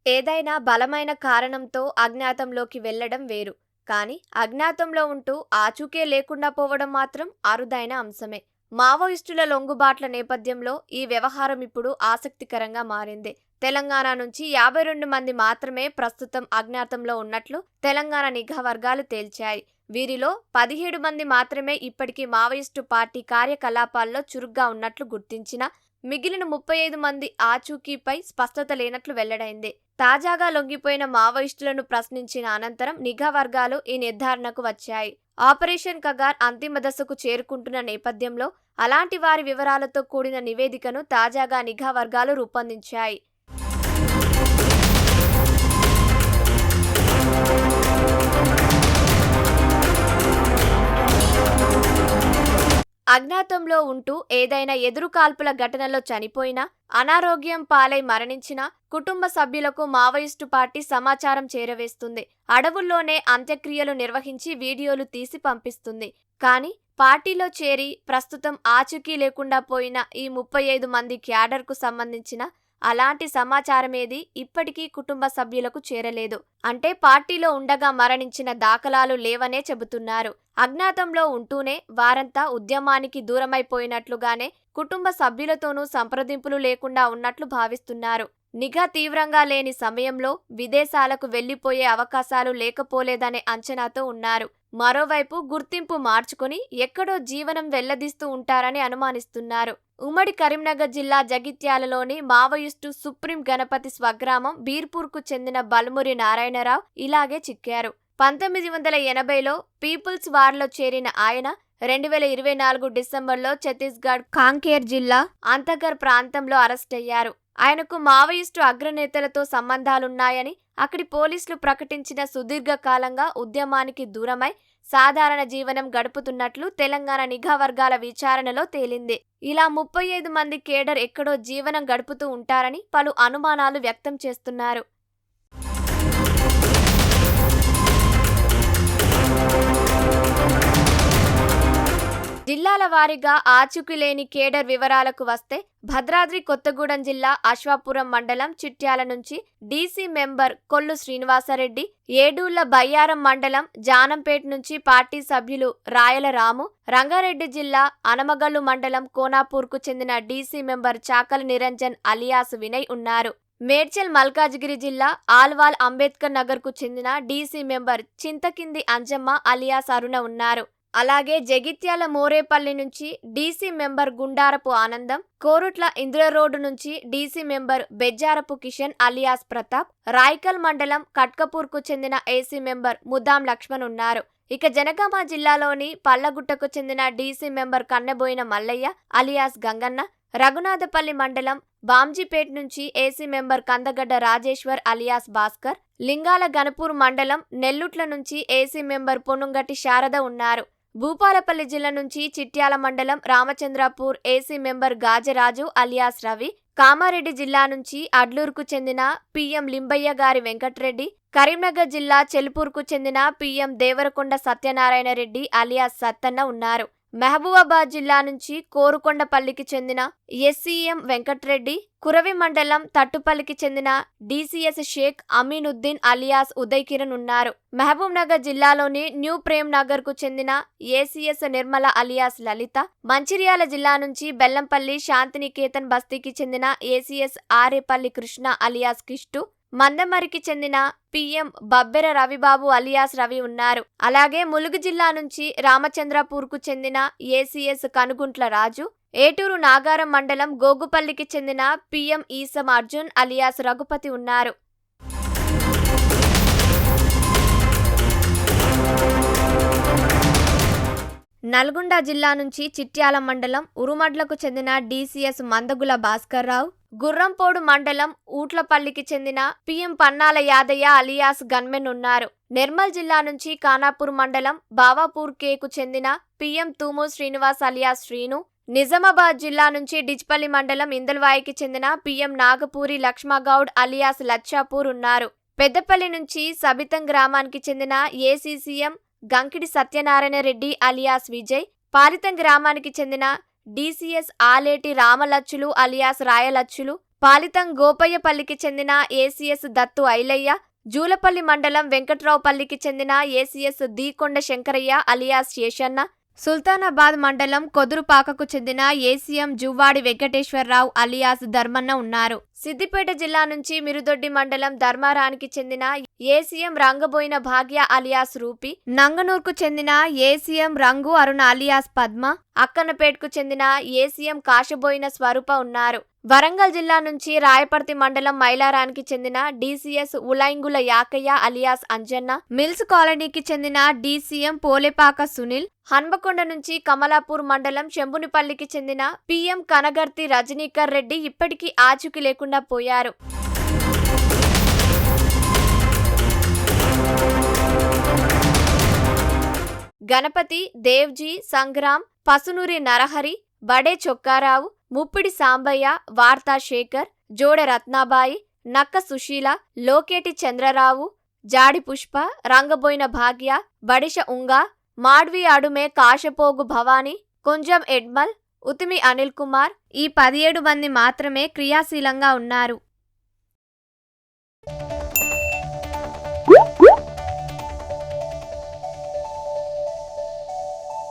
ఏదైనా బలమైన కారణంతో అజ్ఞాతంలోకి వెళ్లడం వేరు. కానీ అజ్ఞాతంలో ఉంటూ ఆచూకే లేకుండా పోవడం మాత్రం అరుదైన అంశమే. మావోయిస్టుల లొంగుబాట్ల నేపథ్యంలో ఈ వ్యవహారం ఇప్పుడు ఆసక్తికరంగా మారింది. తెలంగాణ నుంచి 52 మంది మాత్రమే ప్రస్తుతం అజ్ఞాతంలో ఉన్నట్లు తెలంగాణ నిఘా వర్గాలు తేల్చాయి. వీరిలో 17 మంది మాత్రమే ఇప్పటికీ మావోయిస్టు పార్టీ కార్యకలాపాల్లో చురుగ్గా ఉన్నట్లు గుర్తించిన మిగిలిన 35 మంది ఆచూకీపై స్పష్టత లేనట్లు వెల్లడైంది. తాజాగా లొంగిపోయిన మావోయిస్టులను ప్రశ్నించిన అనంతరం నిఘా వర్గాలు ఈ నిర్ధారణకు వచ్చాయి. ఆపరేషన్ కగార్ అంతిమ దశకు చేరుకుంటున్న నేపథ్యంలో అలాంటి వారి వివరాలతో కూడిన నివేదికను తాజాగా నిఘా వర్గాలు రూపొందించాయి. అజ్ఞాతంలో ఉంటూ ఏదైనా ఎదురుకాల్పుల ఘటనలో చనిపోయినా, అనారోగ్యం పాలై మరణించినా కుటుంబ సభ్యులకు మావోయిస్టు పార్టీ సమాచారం చేరవేస్తుంది. అడవుల్లోనే అంత్యక్రియలు నిర్వహించి వీడియోలు తీసి పంపిస్తుంది. కానీ పార్టీలో చేరి ప్రస్తుతం ఆచూకీ లేకుండా పోయిన ఈ 35 మంది క్యాడర్కు సంబంధించిన అలాంటి సమాచారమేది ఇప్పటికీ కుటుంబ సభ్యులకు చేరలేదు. అంటే పార్టీలో ఉండగా మరణించిన దాఖలాలు లేవనే చెబుతున్నారు. అజ్ఞాతంలో ఉంటూనే వారంతా ఉద్యమానికి దూరమైపోయినట్లుగానే కుటుంబ సభ్యులతోనూ సంప్రదింపులు లేకుండా ఉన్నట్లు భావిస్తున్నారు. నిఘా తీవ్రంగా లేని సమయంలో విదేశాలకు వెళ్లిపోయే అవకాశాలు లేకపోలేదనే అంచనాతో ఉన్నారు. మరోవైపు గుర్తింపు మార్చుకుని ఎక్కడో జీవనం వెల్లదీస్తూ ఉంటారని అనుమానిస్తున్నారు. ఉమ్మడి కరీంనగర్ జిల్లా జగిత్యాలలోని మావోయిస్టు సుప్రీం గణపతి స్వగ్రామం బీర్పూర్కు చెందిన బల్మురి నారాయణరావు ఇలాగే చిక్కారు. 1980లో పీపుల్స్ వార్లో చేరిన ఆయన 2024 డిసెంబర్లో ఛత్తీస్గఢ్ కాంకేర్ జిల్లా అంతగర్ ప్రాంతంలో అరెస్టయ్యారు. ఆయనకు మావోయిస్టు అగ్రనేతలతో సంబంధాలున్నాయని అక్కడి పోలీసులు ప్రకటించిన సుదీర్ఘకాలంగా ఉద్యమానికి దూరమై సాధారణ జీవనం గడుపుతున్నట్లు తెలంగాణ నిఘా వర్గాల విచారణలో తేలింది. ఇలా 35 మంది కేడర్ ఎక్కడో జీవనం గడుపుతూ ఉంటారని పలు అనుమానాలు వ్యక్తం చేస్తున్నారు. జిల్లాల వారీగా ఆచూకీ లేని కేడర్ వివరాలకు వస్తే భద్రాద్రి కొత్తగూడెం జిల్లా అశ్వాపురం మండలం చిట్యాల నుంచి డీసీ మెంబర్ కొల్లు శ్రీనివాసరెడ్డి, ఏడూళ్ల బయ్యారం మండలం జానంపేట్ నుంచి పార్టీ సభ్యులు రాయల రాము, రంగారెడ్డి జిల్లా అనమగల్లు మండలం కోనాపూర్కు చెందిన DC member Chakali Niranjan alias Vinay ఉన్నారు. మేడ్చల్ మల్కాజిగిరి జిల్లా ఆల్వాల్ అంబేద్కర్ నగర్కు చెందిన DC member Chinthakindi Anjamma alias Aruna ఉన్నారు. అలాగే జగిత్యాల మోరేపల్లి నుంచి డీసీ మెంబర్ గుండారపు ఆనందం, కోరుట్ల ఇంద్రరోడ్డు నుంచి DC member Bejjarapu Kishan alias Pratap, Raikal మండలం కట్కపూర్కు చెందిన ఏసీ మెంబర్ ముదాం లక్ష్మణ్ ఉన్నారు. ఇక జనగామ జిల్లాలోని పల్లగుట్టకు చెందిన DC member Kanneboina Mallaiah alias Ganganna, Raghunathpalli మండలం బాంజీపేట్ నుంచి AC member Kandagadda Rajeshwar alias Bhaskar, Lingala Ghanpur మండలం నెల్లుట్ల నుంచి ఏసీ మెంబర్ పొన్నుగంటి శారద ఉన్నారు. భూపాలపల్లి జిల్లా నుంచి చిట్యాల మండలం Ramachandrapur AC member Gajaraju alias Ravi, Kamareddy జిల్లా నుంచి అడ్లూరుకు చెందిన పిఎం లింబయ్య గారి వెంకట్రెడ్డి, కరీంనగర్ జిల్లా చెలుపూర్కు చెందిన పిఎం దేవరకొండ సత్యనారాయణ రెడ్డి అలియాస్ సత్తన్న ఉన్నారు. మహబూబాబాద్ జిల్లా నుంచి కోరుకొండపల్లికి చెందిన ఎస్సీఎం వెంకట్రెడ్డి, కురవి మండలం తట్టుపల్లికి చెందిన డీసీఎస్ షేక్ అమీనుద్దీన్ అలియాస్ ఉదయ్ కిరణ్ ఉన్నారు. మహబూబ్ నగర్ జిల్లాలోని న్యూ ప్రేమ్ నగర్ కు చెందిన ఏసీఎస్ నిర్మల అలియాస్ లలిత, మంచిర్యాల జిల్లా నుంచి బెల్లంపల్లి శాంతినికేతన్ బస్తీకి చెందిన ఏసీఎస్ ఆరేపల్లి కృష్ణ అలియాస్ కిష్టు, మందమరికి చెందిన పిఎం బబ్బెర రవిబాబు అలియాస్ రవి ఉన్నారు. అలాగే ములుగు జిల్లా నుంచి రామచంద్రపూర్కు చెందిన ఏసీఎస్ కనుగుంట్ల రాజు, ఏటూరు నాగారం మండలం గోగుపల్లికి చెందిన పిఎం ఈసం అర్జున్ అలియాస్ రఘుపతి ఉన్నారు. నల్గొండ జిల్లా నుంచి చిట్యాల మండలం ఉరుమడ్లకు చెందిన డీసీఎస్ మందగుల భాస్కర్ రావు, గుర్రంపోడు మండలం ఊట్లపల్లికి చెందిన PM Pannala Yadaiah alias gunmen ఉన్నారు. నిర్మల్ జిల్లా నుంచి ఖానాపూర్ మండలం బావాపూర్ కేకు చెందిన పిఎం తూము శ్రీనివాస్ అలియాస్ శ్రీను, నిజామాబాద్ జిల్లా నుంచి డిచ్పల్లి మండలం ఇందల్వాయికి చెందిన పిఎం నాగపూరి లక్ష్మగౌడ్ అలియాస్ లచ్చాపూర్ ఉన్నారు. పెద్దపల్లి నుంచి సబితం గ్రామానికి చెందిన ఏసీసీఎం గంకిడి సత్యనారాయణ రెడ్డి అలియాస్ విజయ్, పాలితం గ్రామానికి చెందిన డీసీఎస్ ఆలేటి రామలచ్చులు అలియాస్ రాయలచ్చులు, పాలితం గోపయ్యపల్లికి చెందిన ఏసీఎస్ దత్తు ఐలయ్య, జూలపల్లి మండలం వెంకట్రావుపల్లికి చెందిన ఏసీఎస్ దీకొండ శంకరయ్య అలియాస్ శేషన్న, సుల్తానాబాద్ మండలం కొదురుపాకకు చెందిన ఏసీఎం జువ్వాడి వెంకటేశ్వరరావు అలియాస్ ధర్మన్న ఉన్నారు. సిద్దిపేట జిల్లా నుంచి మిరుదొడ్డి మండలం ధర్మారానికి చెందిన ఏసీఎం రంగబోయిన భాగ్య అలియాస్ రూపి, నంగనూర్కు చెందిన ఏసీఎం రంగు అరుణ అలియాస్ పద్మ, అక్కన్నపేటకు చెందిన ఏసీఎం కాశబోయిన స్వరూప ఉన్నారు. వరంగల్ జిల్లా నుంచి రాయపర్తి మండలం మైలారానికి చెందిన DCS Ulaingula Yakaiah alias Anjanna, mills కాలనీకి చెందిన డీసీఎం పోలేపాక సునీల్, హన్మకొండ నుంచి కమలాపూర్ మండలం శంభునిపల్లికి చెందిన పీఎం కనగర్తి రజనీకర్ రెడ్డి ఇప్పటికీ ఆచూకీ లేకుండా పోయారు. గణపతి, దేవ్జీ, సంగ్రామ్, పసునూరి నరహరి, బడే చొక్కారావు, ముప్పిడి సాంబయ్య, వార్తా శేఖర్, జోడ రత్నాబాయి, నక్క సుశీల, లోకేటి చంద్రరావు, జాడి పుష్ప, రంగబోయిన భాగ్య, బడిష ఉంగా, మాడ్వి అడుమే కాశపోగు భవానీ, కొంజం ఎడ్మల్, ఉతిమి అనిల్ కుమార్ ఈ 17 మంది మాత్రమే క్రియాశీలంగా ఉన్నారు.